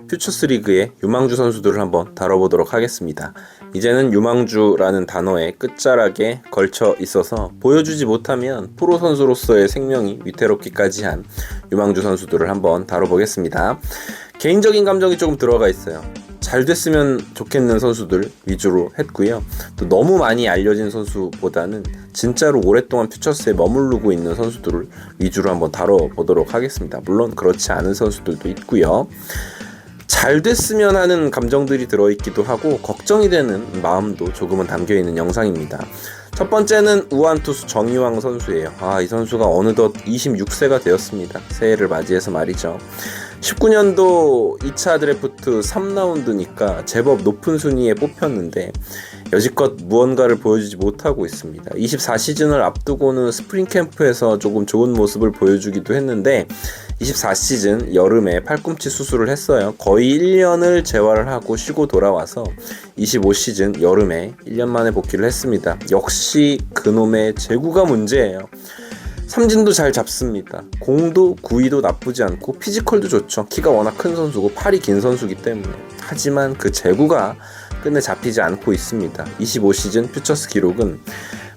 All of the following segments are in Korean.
퓨처스리그의 유망주 선수들을 한번 다뤄보도록 하겠습니다. 이제는 유망주라는 단어의 끝자락에 걸쳐 있어서 보여주지 못하면 프로 선수로서의 생명이 위태롭기까지 한 유망주 선수들을 한번 다뤄보겠습니다. 개인적인 감정이 조금 들어가 있어요. 잘 됐으면 좋겠는 선수들 위주로 했고요. 또 너무 많이 알려진 선수보다는 진짜로 오랫동안 퓨처스에 머무르고 있는 선수들을 위주로 한번 다뤄보도록 하겠습니다. 물론 그렇지 않은 선수들도 있고요. 잘 됐으면 하는 감정들이 들어있기도 하고 걱정이 되는 마음도 조금은 담겨있는 영상입니다. 첫 번째는 우한 투수 정희왕 선수예요. 이 선수가 어느덧 26세가 되었습니다. 새해를 맞이해서 말이죠. 19년도 2차 드래프트 3라운드니까 제법 높은 순위에 뽑혔는데 여지껏 무언가를 보여주지 못하고 있습니다. 24시즌을 앞두고는 스프링 캠프에서 조금 좋은 모습을 보여주기도 했는데 24시즌 여름에 팔꿈치 수술을 했어요. 거의 1년을 재활을 하고 쉬고 돌아와서 25시즌 여름에 1년 만에 복귀를 했습니다. 역시 그놈의 제구가 문제예요. 삼진도 잘 잡습니다. 공도 구위도 나쁘지 않고 피지컬도 좋죠. 키가 워낙 큰 선수고 팔이 긴 선수기 때문에. 하지만 그 제구가 끝내 잡히지 않고 있습니다. 25시즌 퓨처스 기록은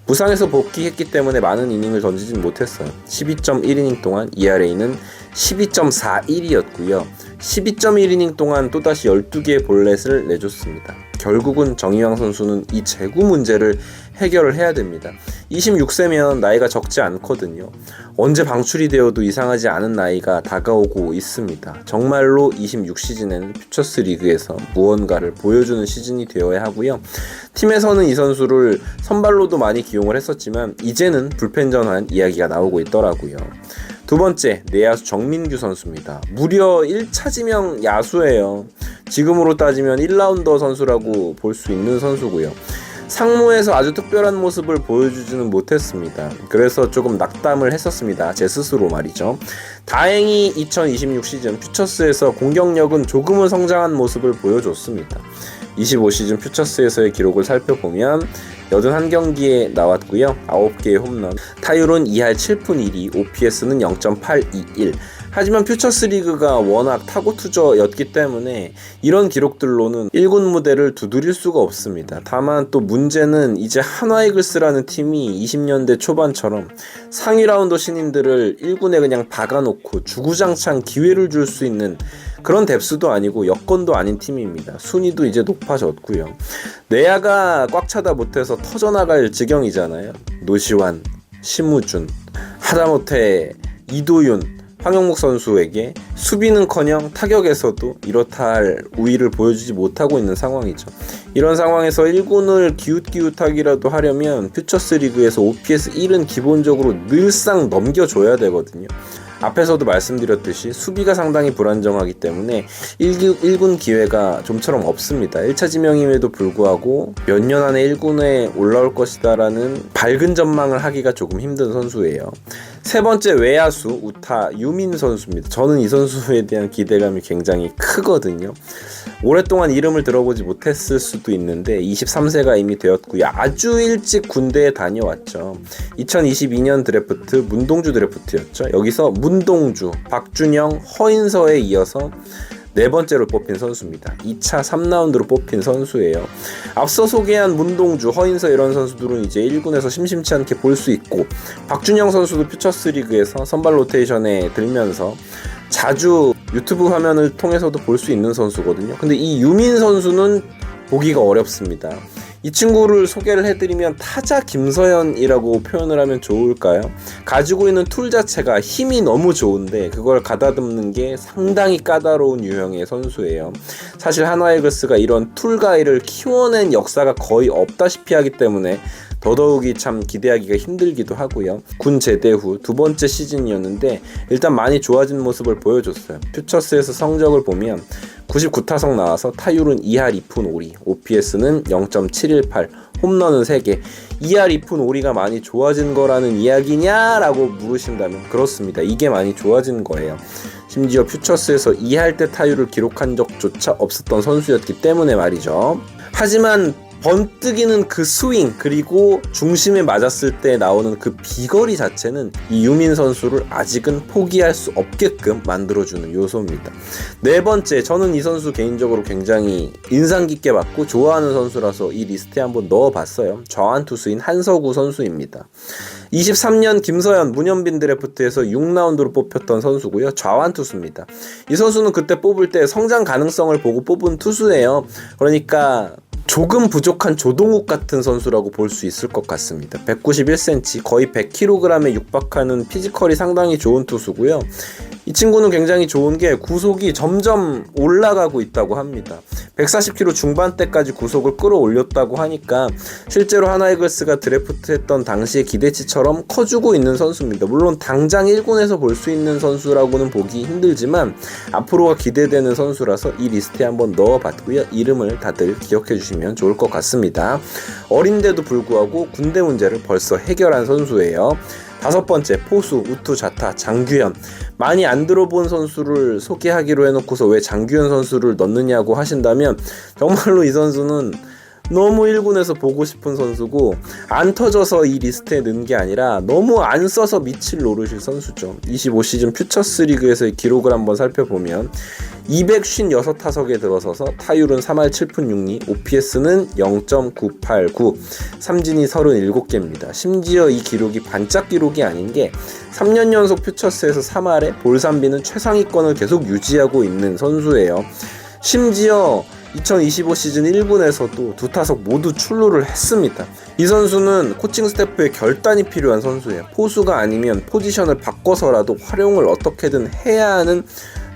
부상에서 복귀했기 때문에 많은 이닝을 던지진 못했어요. 12.1이닝 동안 ERA는 12.41이었고요. 12.1이닝 동안 또다시 12개의 볼넷을 내줬습니다. 결국은 정희왕 선수는 이 제구 문제를 해결을 해야 됩니다. 26세면 나이가 적지 않거든요. 언제 방출이 되어도 이상하지 않은 나이가 다가오고 있습니다. 정말로 26시즌에는 퓨처스 리그에서 무언가를 보여주는 시즌이 되어야 하고요. 팀에서는 이 선수를 선발로도 많이 기용을 했었지만 이제는 불펜전환 이야기가 나오고 있더라고요. 두 번째, 내야수 정민규 선수입니다. 무려 1차 지명 야수예요. 지금으로 따지면 1라운더 선수라고 볼 수 있는 선수고요. 상무에서 아주 특별한 모습을 보여주지는 못했습니다. 그래서 조금 낙담을 했었습니다. 제 스스로 말이죠. 다행히 2026 시즌 퓨처스에서 공격력은 조금은 성장한 모습을 보여줬습니다. 25시즌 퓨처스에서의 기록을 살펴보면 81경기에 나왔고요. 9개의 홈런, 타율은 2할 7푼 1리, OPS는 0.821. 하지만 퓨처스 리그가 워낙 타고 투저였기 때문에 이런 기록들로는 1군 무대를 두드릴 수가 없습니다. 다만 또 문제는 이제 한화이글스라는 팀이 20년대 초반처럼 상위 라운더 신인들을 1군에 그냥 박아놓고 주구장창 기회를 줄 수 있는 그런 뎁스도 아니고 여건도 아닌 팀입니다. 순위도 이제 높아졌고요. 내야가 꽉 차다 못해서 터져나갈 지경이잖아요. 노시환, 심우준, 하다못해 이도윤, 황영목 선수에게 수비는커녕 타격에서도 이렇다 할 우위를 보여주지 못하고 있는 상황이죠. 이런 상황에서 1군을 기웃기웃하기라도 하려면 퓨처스 리그에서 OPS 1은 기본적으로 늘상 넘겨줘야 되거든요. 앞에서도 말씀드렸듯이 수비가 상당히 불안정하기 때문에 1군 기회가 좀처럼 없습니다. 1차 지명임에도 불구하고 몇 년 안에 1군에 올라올 것이다라는 밝은 전망을 하기가 조금 힘든 선수예요. 세 번째, 외야수 우타 유민 선수입니다. 저는 이 선수에 대한 기대감이 굉장히 크거든요. 오랫동안 이름을 들어보지 못했을 수도 있는데 23세가 이미 되었고요. 아주 일찍 군대에 다녀왔죠. 2022년 드래프트 문동주 드래프트였죠. 여기서 문동주, 박준영, 허인서에 이어서 네 번째로 뽑힌 선수입니다. 2차 3라운드로 뽑힌 선수예요. 앞서 소개한 문동주, 허인서 이런 선수들은 이제 1군에서 심심치 않게 볼 수 있고 박준영 선수도 퓨처스 리그에서 선발 로테이션에 들면서 자주 유튜브 화면을 통해서도 볼 수 있는 선수거든요. 근데 이 유민 선수는 보기가 어렵습니다. 이 친구를 소개를 해드리면 타자 김서현이라고 표현을 하면 좋을까요? 가지고 있는 툴 자체가 힘이 너무 좋은데 그걸 가다듬는 게 상당히 까다로운 유형의 선수예요. 사실 한화이글스가 이런 툴가이를 키워낸 역사가 거의 없다시피 하기 때문에 더더욱이 참 기대하기가 힘들기도 하고요. 군 제대 후 두 번째 시즌이었는데 일단 많이 좋아진 모습을 보여줬어요. 퓨처스에서 성적을 보면 99타석 나와서 타율은 2할 2푼 5리, OPS는 0.718, 홈런은 3개. 2할 2푼 5리가 많이 좋아진 거라는 이야기냐? 라고 물으신다면 그렇습니다. 이게 많이 좋아진 거예요. 심지어 퓨처스에서 2할 때 타율을 기록한 적조차 없었던 선수였기 때문에 말이죠. 하지만 번뜩이는 그 스윙 그리고 중심에 맞았을 때 나오는 그 비거리 자체는 이 유민 선수를 아직은 포기할 수 없게끔 만들어주는 요소입니다. 네 번째, 저는 이 선수 개인적으로 굉장히 인상 깊게 봤고 좋아하는 선수라서 이 리스트에 한번 넣어봤어요. 좌완 투수인 한서구 선수입니다. 23년 김서현, 문현빈 드래프트에서 6라운드로 뽑혔던 선수고요. 좌완 투수입니다. 이 선수는 그때 뽑을 때 성장 가능성을 보고 뽑은 투수예요. 그러니까 조금 부족한 조동욱 같은 선수라고 볼 수 있을 것 같습니다. 191cm, 거의 100kg에 육박하는 피지컬이 상당히 좋은 투수고요. 이 친구는 굉장히 좋은 게 구속이 점점 올라가고 있다고 합니다. 140kg 중반대까지 구속을 끌어올렸다고 하니까 실제로 하나이글스가 드래프트했던 당시의 기대치처럼 커주고 있는 선수입니다. 물론 당장 1군에서 볼 수 있는 선수라고는 보기 힘들지만 앞으로가 기대되는 선수라서 이 리스트에 한번 넣어봤고요. 이름을 다들 기억해 주시면 좋을 것 같습니다. 어린데도 불구하고 군대 문제를 벌써 해결한 선수예요. 다섯 번째, 포수, 우투, 좌타, 장규현. 많이 안 들어본 선수를 소개하기로 해놓고서 왜 장규현 선수를 넣느냐고 하신다면 정말로 이 선수는 너무 1군에서 보고 싶은 선수고 안 터져서 이 리스트에 넣은 게 아니라 너무 안 써서 미칠 노릇일 선수죠. 25시즌 퓨처스 리그에서의 기록을 한번 살펴보면 256타석에 들어서서 타율은 3할 7푼 6리, OPS는 0.989, 삼진이 37개입니다. 심지어 이 기록이 반짝 기록이 아닌 게 3년 연속 퓨처스에서 3할에 볼삼비는 최상위권을 계속 유지하고 있는 선수예요. 심지어 2025 시즌 1군에서도 두 타석 모두 출루를 했습니다. 이 선수는 코칭 스태프의 결단이 필요한 선수예요. 포수가 아니면 포지션을 바꿔서라도 활용을 어떻게든 해야 하는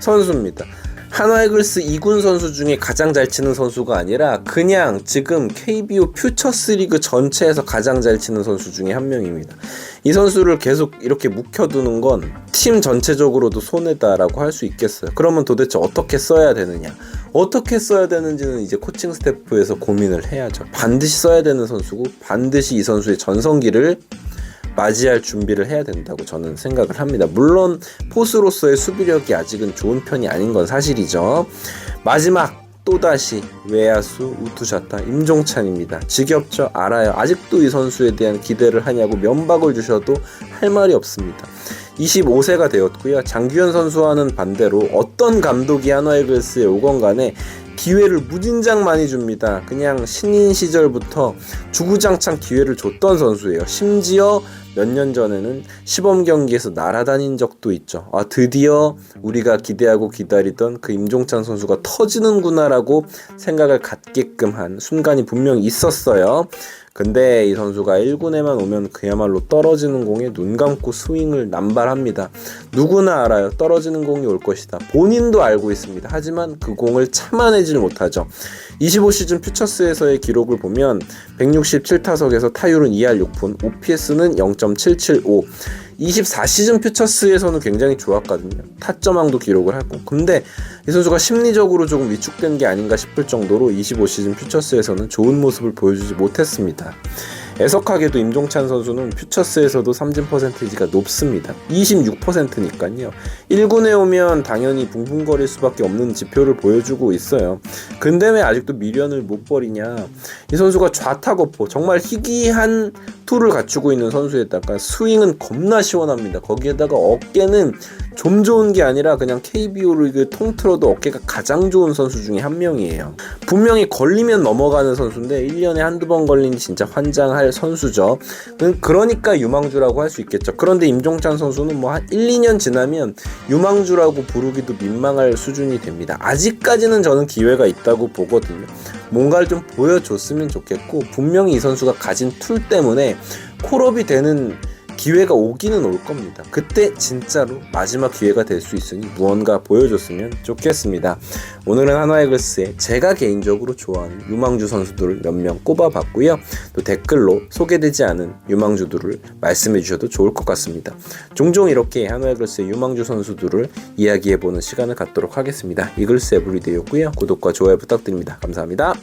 선수입니다. 한화이글스 2군 선수 중에 가장 잘 치는 선수가 아니라 그냥 지금 KBO 퓨처스 리그 전체에서 가장 잘 치는 선수 중에 한 명입니다. 이 선수를 계속 이렇게 묵혀두는 건 팀 전체적으로도 손해다라고 할 수 있겠어요. 그러면 도대체 어떻게 써야 되느냐? 어떻게 써야 되는지는 이제 코칭 스태프에서 고민을 해야죠. 반드시 써야 되는 선수고 반드시 이 선수의 전성기를 맞이할 준비를 해야 된다고 저는 생각을 합니다. 물론 포수로서의 수비력이 아직은 좋은 편이 아닌 건 사실이죠. 마지막 또다시 외야수 우투자타 임종찬입니다. 지겹죠? 알아요. 아직도 이 선수에 대한 기대를 하냐고 면박을 주셔도 할 말이 없습니다. 25세가 되었고요. 장규현 선수와는 반대로 어떤 감독이 한화이글스에 오건 간에 기회를 무진장 많이 줍니다. 그냥 신인 시절부터 주구장창 기회를 줬던 선수예요. 심지어 몇 년 전에는 시범 경기에서 날아다닌 적도 있죠. 아, 드디어 우리가 기대하고 기다리던 그 임종찬 선수가 터지는구나라고 생각을 갖게끔 한 순간이 분명히 있었어요. 근데 이 선수가 1군에만 오면 그야말로 떨어지는 공에 눈 감고 스윙을 남발합니다. 누구나 알아요. 떨어지는 공이 올 것이다. 본인도 알고 있습니다. 하지만 그 공을 참아내질 못하죠. 25시즌 퓨처스에서의 기록을 보면 167타석에서 타율은 2할 6푼, OPS는 0.775. 24시즌 퓨처스에서는 굉장히 좋았거든요. 타점왕도 기록을 하고. 근데 이 선수가 심리적으로 조금 위축된 게 아닌가 싶을 정도로 25시즌 퓨처스에서는 좋은 모습을 보여주지 못했습니다. 애석하게도 임종찬 선수는 퓨처스에서도 삼진 퍼센티지가 높습니다. 26%니까요. 1군에 오면 당연히 붕붕거릴 수밖에 없는 지표를 보여주고 있어요. 근데 왜 아직도 미련을 못 버리냐. 이 선수가 좌타거포 정말 희귀한 툴을 갖추고 있는 선수에다가 스윙은 겁나 시원합니다. 거기에다가 어깨는 좀 좋은 게 아니라 그냥 KBO 리그 통틀어도 어깨가 가장 좋은 선수 중에 한 명이에요. 분명히 걸리면 넘어가는 선수인데 1년에 한두 번 걸리니 진짜 환장할 선수죠. 그러니까 유망주라고 할 수 있겠죠. 그런데 임종찬 선수는 뭐 한 1, 2년 지나면 유망주라고 부르기도 민망할 수준이 됩니다. 아직까지는 저는 기회가 있다고 보거든요. 뭔가를 좀 보여줬으면 좋겠고 분명히 이 선수가 가진 툴 때문에 콜업이 되는 기회가 오기는 올 겁니다. 그때 진짜로 마지막 기회가 될 수 있으니 무언가 보여줬으면 좋겠습니다. 오늘은 한화이글스의 제가 개인적으로 좋아하는 유망주 선수들을 몇 명 꼽아봤고요. 또 댓글로 소개되지 않은 유망주들을 말씀해 주셔도 좋을 것 같습니다. 종종 이렇게 한화이글스의 유망주 선수들을 이야기해보는 시간을 갖도록 하겠습니다. 이글스 에브리데이였고요. 구독과 좋아요 부탁드립니다. 감사합니다.